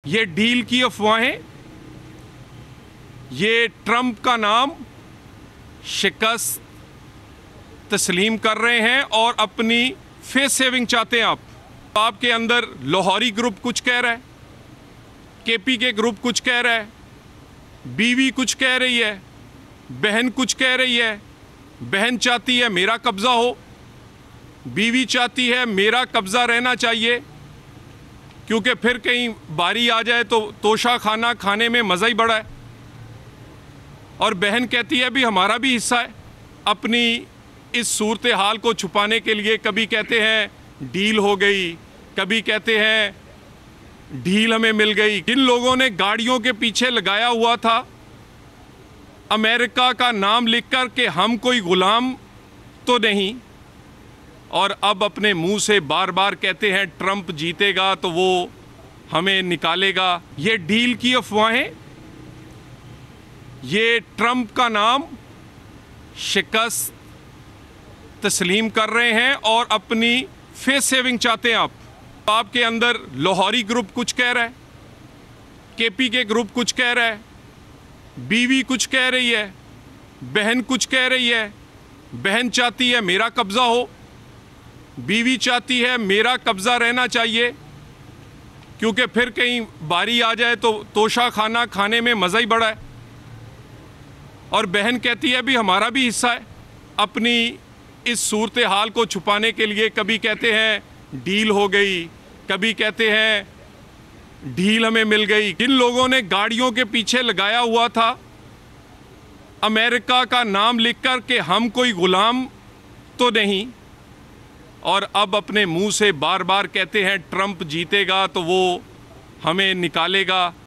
ये डील की अफवाहें, ये ट्रंप का नाम शिकस्त तस्लीम कर रहे हैं और अपनी फेस सेविंग चाहते हैं। आपके अंदर लाहौरी ग्रुप कुछ कह रहा है, केपी के ग्रुप कुछ कह रहा है, बीवी कुछ कह रही है, बहन कुछ कह रही है। बहन चाहती है मेरा कब्ज़ा हो, बीवी चाहती है मेरा कब्ज़ा रहना चाहिए, क्योंकि फिर कहीं बारी आ जाए तो तोशा खाना खाने में मज़ा ही बड़ा है। और बहन कहती है भी हमारा भी हिस्सा है। अपनी इस सूरत हाल को छुपाने के लिए कभी कहते हैं डील हो गई, कभी कहते हैं ढील हमें मिल गई। जिन लोगों ने गाड़ियों के पीछे लगाया हुआ था अमेरिका का नाम लिखकर कि हम कोई गुलाम तो नहीं, और अब अपने मुंह से बार बार कहते हैं ट्रंप जीतेगा तो वो हमें निकालेगा। ये डील की अफवाहें, ये ट्रंप का नाम शिकस्त तस्लीम कर रहे हैं और अपनी फेस सेविंग चाहते हैं। आपके अंदर लाहौरी ग्रुप कुछ कह रहा है, केपी के ग्रुप कुछ कह रहा है, बीवी कुछ कह रही है, बहन कुछ कह रही है। बहन चाहती है मेरा कब्ज़ा हो, बीवी चाहती है मेरा कब्ज़ा रहना चाहिए, क्योंकि फिर कहीं बारी आ जाए तो तोशा खाना खाने में मज़ा ही बड़ा है। और बहन कहती है भी हमारा भी हिस्सा है। अपनी इस सूरत हाल को छुपाने के लिए कभी कहते हैं डील हो गई, कभी कहते हैं ढील हमें मिल गई। जिन लोगों ने गाड़ियों के पीछे लगाया हुआ था अमेरिका का नाम लिखकर कि हम कोई गुलाम तो नहीं, और अब अपने मुंह से बार बार कहते हैं ट्रंप जीतेगा तो वो हमें निकालेगा।